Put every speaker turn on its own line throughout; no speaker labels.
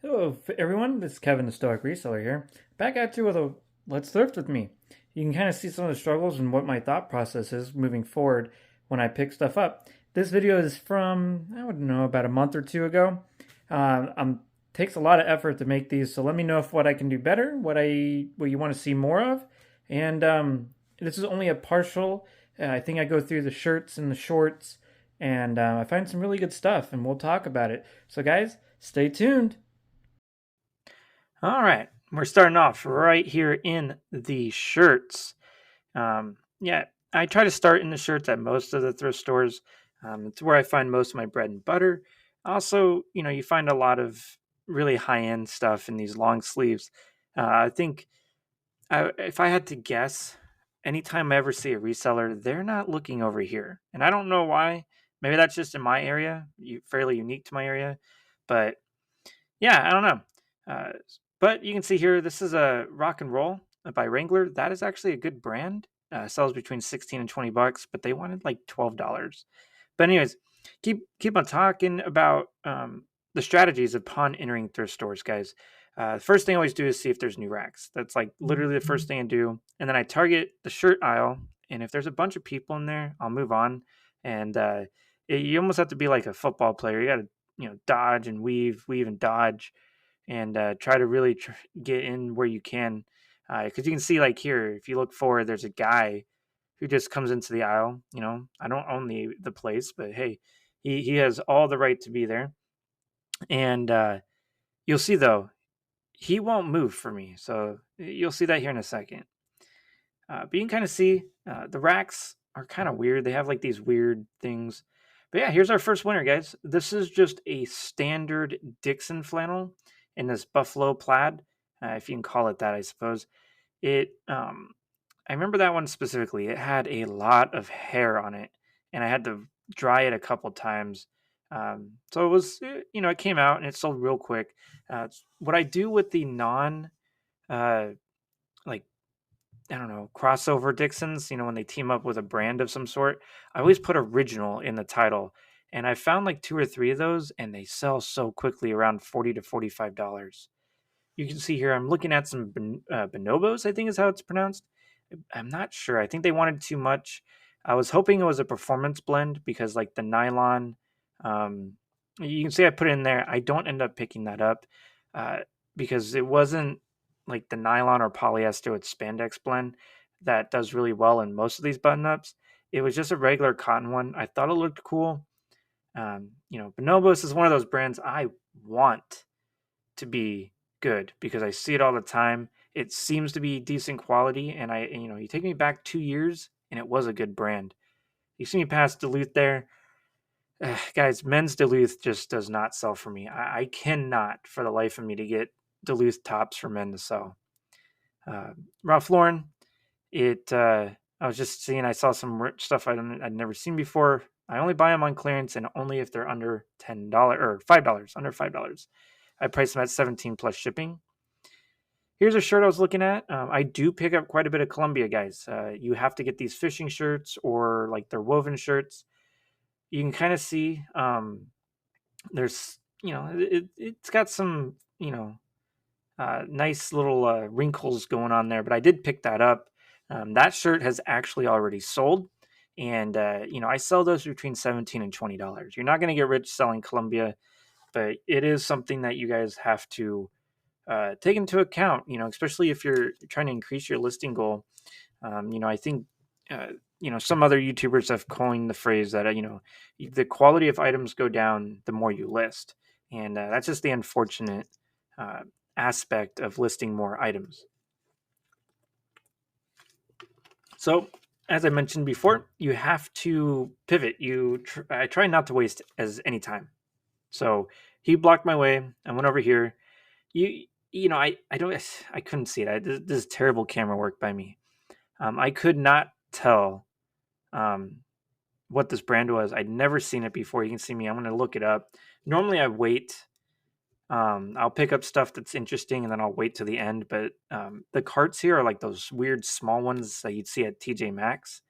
Hello, everyone. This is Kevin, the Stoic Reseller here. Back at you with a Let's Thrift with me. You can kind of see some of the struggles and what my thought process is moving forward when I pick stuff up. This video is from, I don't know, about a month or two ago. Takes a lot of effort to make these, so let me know if what I can do better, what you want to see more of. And this is only a partial. I think I go through the shirts and the shorts, and I find some really good stuff, and we'll talk about it. So, guys, stay tuned. All right, we're starting off right here in the shirts. Yeah, I try to start in the shirts at most of the thrift stores. It's where I find most of my bread and butter. Also, you find a lot of really high end stuff in these long sleeves. I think if I had to guess, anytime I ever see a reseller, they're not looking over here. And I don't know why. Maybe that's just in my area, fairly unique to my area. But yeah, I don't know. Uh, but you can see here, this is a rock and roll by Wrangler. That is actually a good brand. Sells between 16 and $20, but they wanted like $12. But anyways, keep on talking about the strategies upon entering thrift stores, guys. The first thing I always do is see if there's new racks. That's like literally the first thing I do, and then I target the shirt aisle. And if there's a bunch of people in there, I'll move on. And you almost have to be like a football player. You got to dodge and weave and dodge, and try to really get in where you can. Because you can see, like here, if you look forward, there's a guy who just comes into the aisle. I don't own the place, but hey, he has all the right to be there. And you'll see though, he won't move for me. So you'll see that here in a second. But you can kind of see the racks are kind of weird. They have like these weird things. But yeah, here's our first winner, guys. This is just a standard Dixon flannel in this buffalo plaid, if you can call it that, I suppose. I remember that one specifically. It had a lot of hair on it, and I had to dry it a couple times. So it was, it came out and it sold real quick. What I do with the uh, like I don't know, crossover Dixons, when they team up with a brand of some sort, I always put original in the title. And I found like two or three of those and they sell so quickly, around $40 to $45. You can see here, I'm looking at some bonobos, I think is how it's pronounced. I'm not sure. I think they wanted too much. I was hoping it was a performance blend because like the nylon, um, you can see I put it in there. I don't end up picking that up uh, because it wasn't like the nylon or polyester with spandex blend that does really well in most of these button ups. It was just a regular cotton one. I thought it looked cool. Bonobos is one of those brands I want to be good because I see it all the time. It seems to be decent quality, and you take me back 2 years, and it was a good brand. You see me past Duluth there, guys. Men's Duluth just does not sell for me. I cannot, for the life of me, to get Duluth tops for men to sell. Ralph Lauren, it. I was just seeing. I saw some stuff I'd never seen before. I only buy them on clearance, and only if they're under $10 or $5, under $5. I price them at 17 plus shipping. Here's a shirt I was looking at. I do pick up quite a bit of Columbia, guys. You have to get these fishing shirts or like their woven shirts. You can kind of see there's, it's got some, nice little wrinkles going on there, but I did pick that up. That shirt has actually already sold. And, I sell those between $17 and $20. You're not going to get rich selling Columbia, but it is something that you guys have to take into account, especially if you're trying to increase your listing goal. I think, some other YouTubers have coined the phrase that, the quality of items go down the more you list. And that's just the unfortunate uh, aspect of listing more items. So, as I mentioned before, you have to pivot. I try not to waste as any time. So he blocked my way. I went over here. I couldn't see it. This is terrible camera work by me. I could not tell um, what this brand was. I'd never seen it before. You can see me. I'm going to look it up. Normally, I wait. I'll pick up stuff that's interesting and then I'll wait to the end. But the carts here are like those weird small ones that you'd see at TJ Maxx.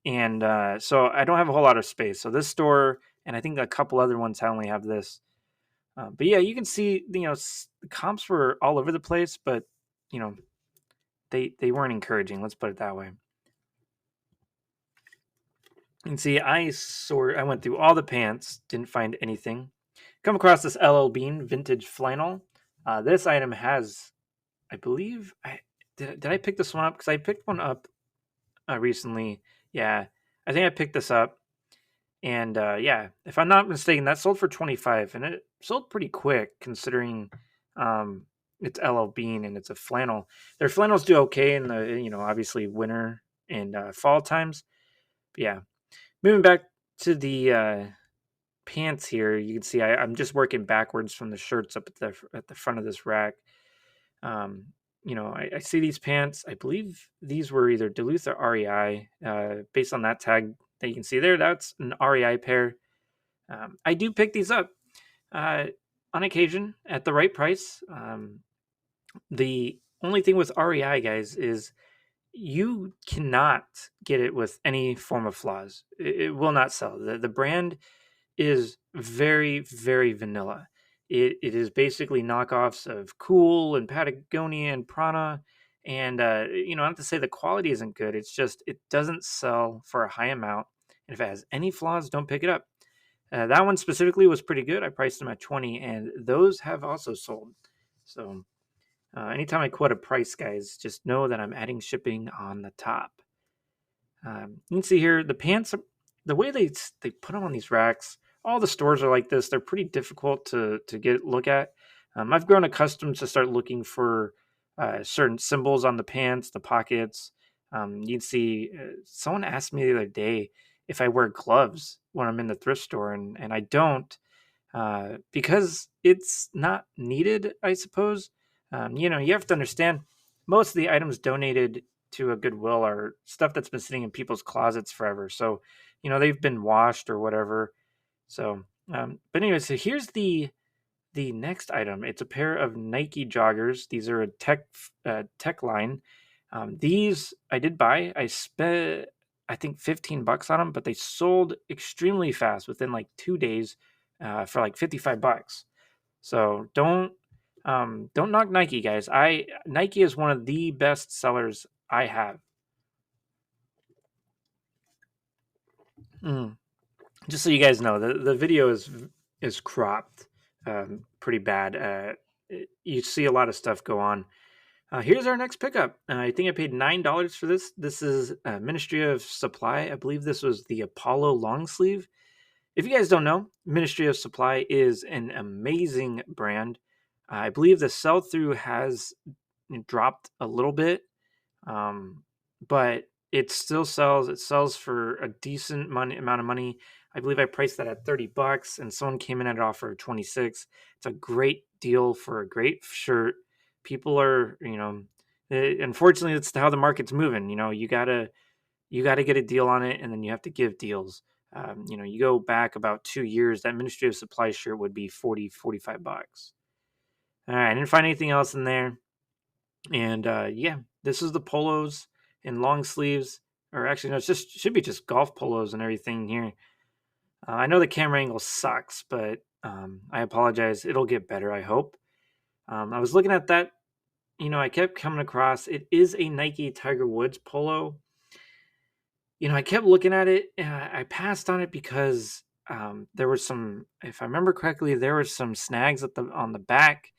And so I don't have a whole lot of space. So this store and I think a couple other ones, I only have this. But yeah, you can see, the comps were all over the place, but you know, they weren't encouraging. Let's put it that way. And see, I went through all the pants, didn't find anything. Come across this LL Bean vintage flannel. This item has, I believe, did I pick this one up? Because I picked one up recently. Yeah, I think I picked this up. And yeah, if I'm not mistaken, that sold for 25, and it sold pretty quick considering um, it's LL Bean and it's a flannel. Their flannels do okay in the obviously winter and fall times. But yeah, moving back to the pants here, you can see I'm just working backwards from the shirts up at the front of this rack. Um, I see these pants. I believe these were either Duluth or REI. Based on that tag that you can see there, that's an REI pair. I do pick these up uh, on occasion at the right price. The only thing with REI, guys, is you cannot get it with any form of flaws. It will not sell. The brand is very, very vanilla. It is basically knockoffs of Cool and Patagonia and Prana. And, not to say the quality isn't good. It's just, it doesn't sell for a high amount. And if it has any flaws, don't pick it up. That one specifically was pretty good. I priced them at 20, and those have also sold. So anytime I quote a price, guys, just know that I'm adding shipping on the top. You can see here the pants, the way they put them on these racks. All the stores are like this. They're pretty difficult to get look at. I've grown accustomed to start looking for certain symbols on the pants, the pockets. You'd see someone asked me the other day if I wear gloves when I'm in the thrift store, and I don't because it's not needed, I suppose. You have to understand most of the items donated to a Goodwill are stuff that's been sitting in people's closets forever. So, they've been washed or whatever. So, but anyway, so here's the next item. It's a pair of Nike joggers. These are a tech line. These I did buy. I spent I think $15 on them, but they sold extremely fast within like 2 days for like $55. So don't knock Nike, guys. Nike is one of the best sellers I have. Mm. Just so you guys know, the video is cropped pretty bad. You see a lot of stuff go on. Here's our next pickup. I think I paid $9 for this. This is Ministry of Supply. I believe this was the Apollo long sleeve. If you guys don't know, Ministry of Supply is an amazing brand. I believe the sell through has dropped a little bit, but it still sells. It sells for a decent amount of money. I believe I priced that at $30, and someone came in at an offer of 26. It's a great deal for a great shirt. People are, unfortunately, it's how the market's moving. You gotta get a deal on it, and then you have to give deals. You go back about 2 years, that Ministry of Supply shirt would be 45 bucks. All right, I didn't find anything else in there. And yeah, this is the polos and long sleeves, or actually, no, should be just golf polos and everything here. I know the camera angle sucks, but I apologize. It'll get better, I hope. I was looking at that. I kept coming across. It is a Nike Tiger Woods polo. I kept looking at it. And I passed on it because there was some, if I remember correctly, there were some snags on the back,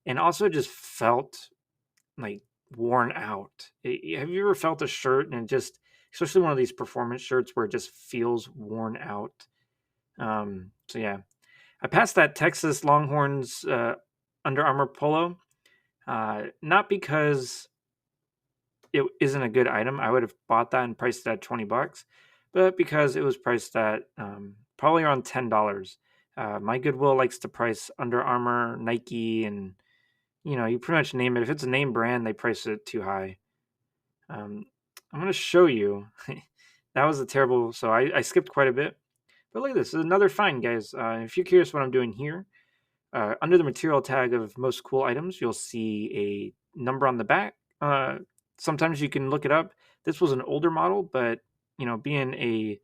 and also just felt like worn out. Have you ever felt a shirt and it just, especially one of these performance shirts where it just feels worn out? So yeah, I passed that Texas Longhorns Under Armour polo, not because it isn't a good item. I would have bought that and priced it at $20, but because it was priced at probably around $10. My Goodwill likes to price Under Armour, Nike, and you pretty much name it. If it's a name brand, they price it too high. I'm going to show you. That was a terrible. So I skipped quite a bit. But look at this. This is another find, guys. If you're curious what I'm doing here, under the material tag of most cool items, you'll see a number on the back. Sometimes you can look it up. This was an older model, but being a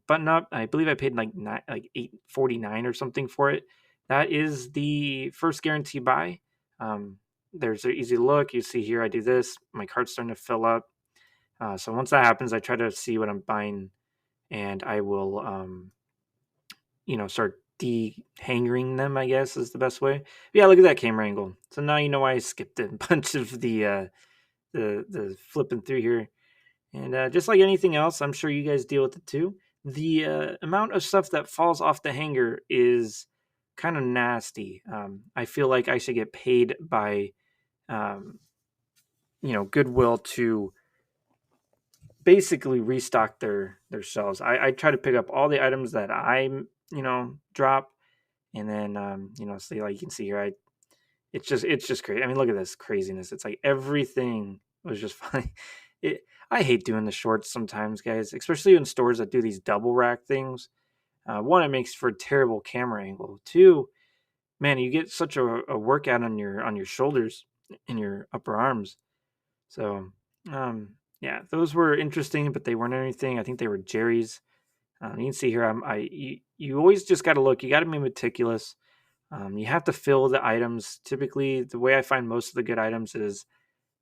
button up, I believe I paid like $8.49 or something for it. that is the first guarantee buy. Um, there's an easy look. You see here, I do this. My cart's starting to fill up. So once that happens, I try to see what I'm buying, and I will, start dehangering them. I guess is the best way. But yeah, look at that camera angle. So now you know why I skipped a bunch of the flipping through here. And just like anything else, I'm sure you guys deal with it too. The amount of stuff that falls off the hanger is kind of nasty. I feel like I should get paid by, um, Goodwill to basically restock their shelves. I try to pick up all the items that I drop, and then see, like you can see here, it's just crazy. I mean, look at this craziness. It's like everything was just fine. It I hate doing the shorts sometimes, guys, especially in stores that do these double rack things. One, it makes for a terrible camera angle. Two, man, you get such a workout on your shoulders and your upper arms. So, yeah, those were interesting, but they weren't anything. I think they were Jerry's. You can see here, you always just got to look. You got to be meticulous. You have to feel the items. Typically, the way I find most of the good items is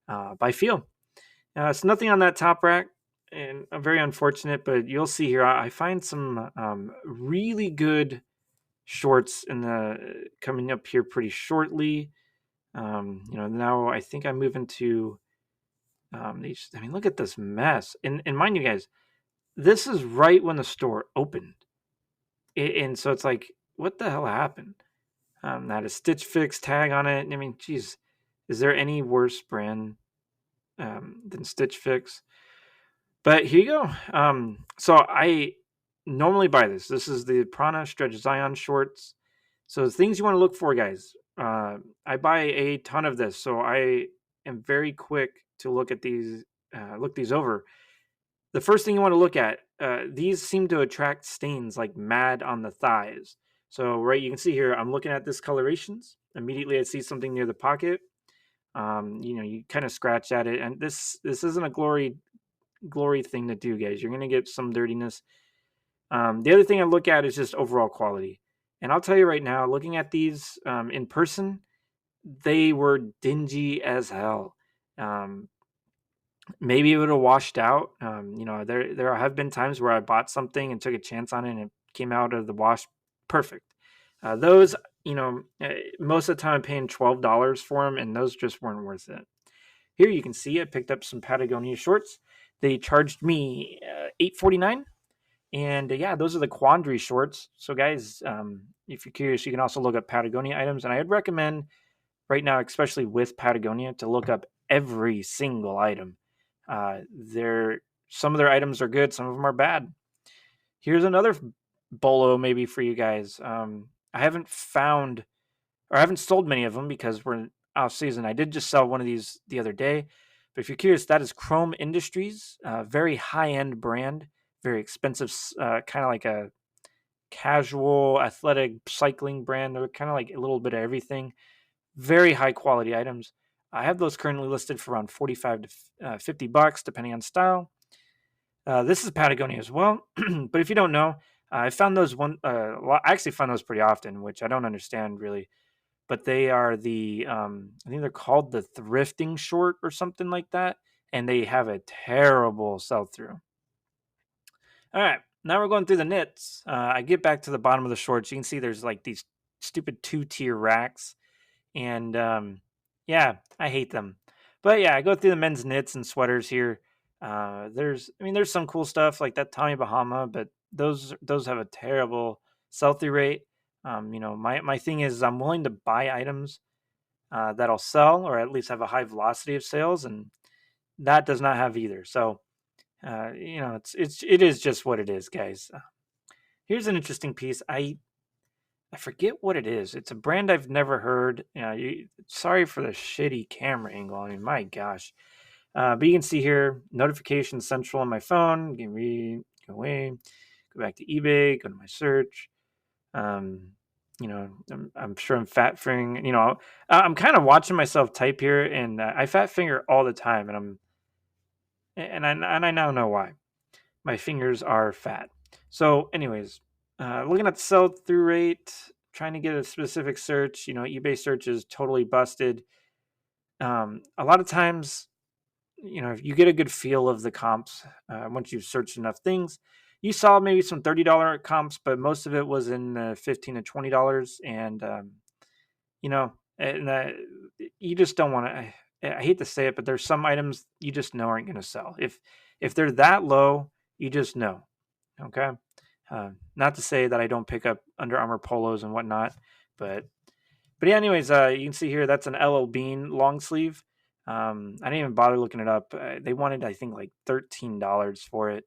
by feel. It's nothing on that top rack, and I'm very unfortunate, but you'll see here, I find some really good shorts in the coming up here pretty shortly. Now I think I'm moving to these. I mean, look at this mess, and mind you guys, this is right when the store opened, and so it's like, what the hell happened? That a Stitch Fix tag on it. I mean, geez, is there any worse brand than Stitch Fix? But here you go. So I normally buy this. This is the Prana Stretch Zion shorts. So the things you want to look for, guys. I buy a ton of this, so I am very quick to look at these, look these over. The first thing you want to look at, these seem to attract stains like mad on the thighs. So right, you can see here, I'm looking at this colorations. Immediately, I see something near the pocket. You kind of scratch at it, and this isn't a glory thing to do, guys. You're gonna get some dirtiness. The other thing I look at is just overall quality, and I'll tell you right now, looking at these in person, they were dingy as hell. Um, Maybe it would have washed out. There have been times where I bought something and took a chance on it, and it came out of the wash perfect. Those, most of the time I'm paying $12 for them, and those just weren't worth it. Here you can see I picked up some Patagonia shorts. They charged me $8.49, and yeah, those are the Quandary shorts. So guys, if you're curious, you can also look up Patagonia items, and I'd recommend right now, especially with Patagonia, to look up every single item. Their Some of their items are good, some of them are bad. Here's another bolo maybe for you guys. I haven't found or I haven't sold many of them because we're in off season. I did just sell one of these the other day, but if you're curious, that is Chrome Industries, very high end brand, very expensive, kind of like a casual athletic cycling brand. They're kind of like a little bit of everything. Very high quality items. I have those currently listed for around 45 to $50, depending on style. This is Patagonia as well, but if you don't know, I found those I actually found those pretty often, which I don't understand really. But they are I think they're called the thrifting short or something like that, and they have a terrible sell through. All right, now we're going through the knits. I get back to the bottom of the shorts. You can see there's like these stupid 2-tier racks, and yeah, I hate them. But yeah, I go through the men's knits and sweaters here. There's some cool stuff like that Tommy Bahama, but those have a terrible sell through rate. My thing is I'm willing to buy items that'll sell or at least have a high velocity of sales, and that does not have either. So it is just what it is, guys. Here's an interesting piece. I forget what it is. It's a brand I've never heard. Sorry for the shitty camera angle. I mean, my gosh. But you can see here, notification central on my phone. You can read, go away, go back to eBay, go to my search. I'm sure I'm fat fingering. I'm kind of watching myself type here, and I fat finger all the time, and I now know why. My fingers are fat. So, anyways, looking at the sell through rate, trying to get a specific search, eBay search is totally busted. A lot of times, if you get a good feel of the comps, once you've searched enough things, you saw maybe some $30 comps, but most of it was in $15 to $20. And, you know, and you just don't want to, I hate to say it, but there's some items you just know aren't going to sell. If they're that low, you just know. Okay. Not to say that I don't pick up Under Armour polos and whatnot, but yeah, anyways, you can see here that's an LL Bean long sleeve. I didn't even bother looking it up. They wanted, I think, like $13 for it.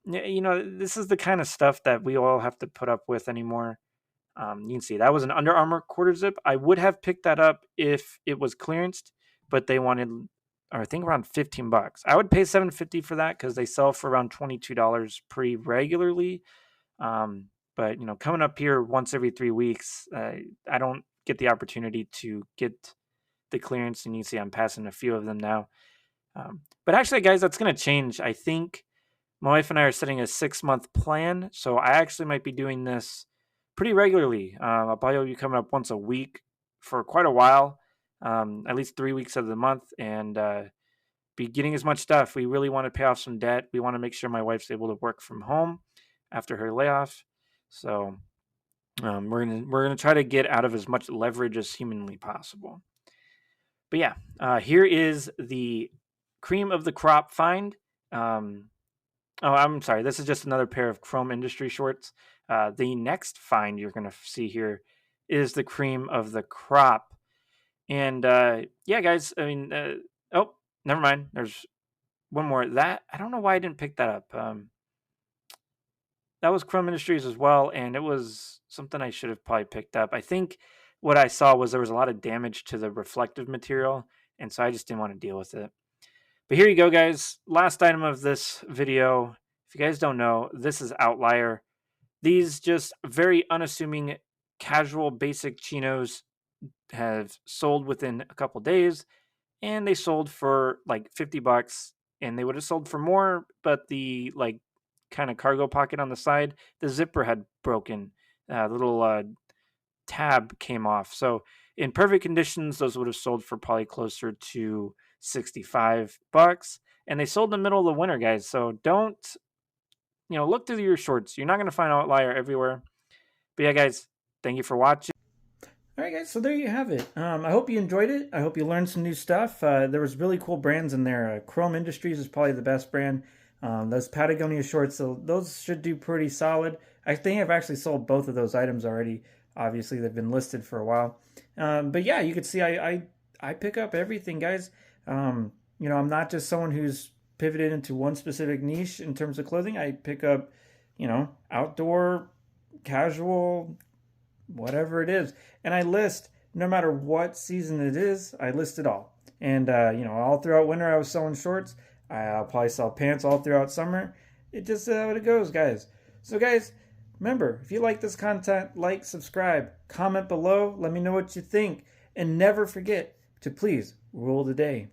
This is the kind of stuff that we all have to put up with anymore. You can see that was an Under Armour quarter zip. I would have picked that up if it was clearanced, but they wanted, or I think around $15. I would pay $7.50 for that because they sell for around $22 pretty regularly. But coming up here once every 3 weeks, I don't get the opportunity to get the clearance, and you can see I'm passing a few of them now. But actually, guys, that's going to change. I think my wife and I are setting a 6-month plan, so I actually might be doing this pretty regularly. I'll probably be coming up once a week for quite a while, at least 3 weeks of the month, and be getting as much stuff. We really want to pay off some debt. We want to make sure my wife's able to work from home after her layoff. So we're gonna try to get out of as much leverage as humanly possible. But yeah, here is the cream of the crop find. I'm sorry, this is just another pair of Chrome Industry shorts. The next find you're gonna see here is the cream of the crop. And yeah, guys, I mean, oh, never mind. There's one more. That I don't know why I didn't pick that up. That was Chrome Industries as well, and it was something I should have probably picked up. I think what I saw was there was a lot of damage to the reflective material, and so I just didn't want to deal with it. But here you go, guys. Last item of this video. If you guys don't know, this is Outlier. These just very unassuming, casual, basic chinos have sold within a couple days, and they sold for like $50, and they would have sold for more, but the kind of cargo pocket on the side, the zipper had broken. The little tab came off. So in perfect conditions, those would have sold for probably closer to $65, and they sold in the middle of the winter, guys. So don't look through your shorts. You're not going to find Outlier everywhere. But yeah, guys, thank you for watching. All right, guys, so there you have it. I hope you enjoyed it. I hope you learned some new stuff. There was really cool brands in there. Chrome Industries is probably the best brand. Those Patagonia shorts, so those should do pretty solid. I think I've actually sold both of those items already. Obviously, they've been listed for a while. But yeah, you can see I pick up everything, guys. I'm not just someone who's pivoted into one specific niche in terms of clothing. I pick up, outdoor, casual, whatever it is. And I list, no matter what season it is, I list it all. And, all throughout winter, I was selling shorts. I'll probably sell pants all throughout summer. It just how it goes, guys. So, guys, remember, if you like this content, like, subscribe, comment below. Let me know what you think. And never forget to please rule the day.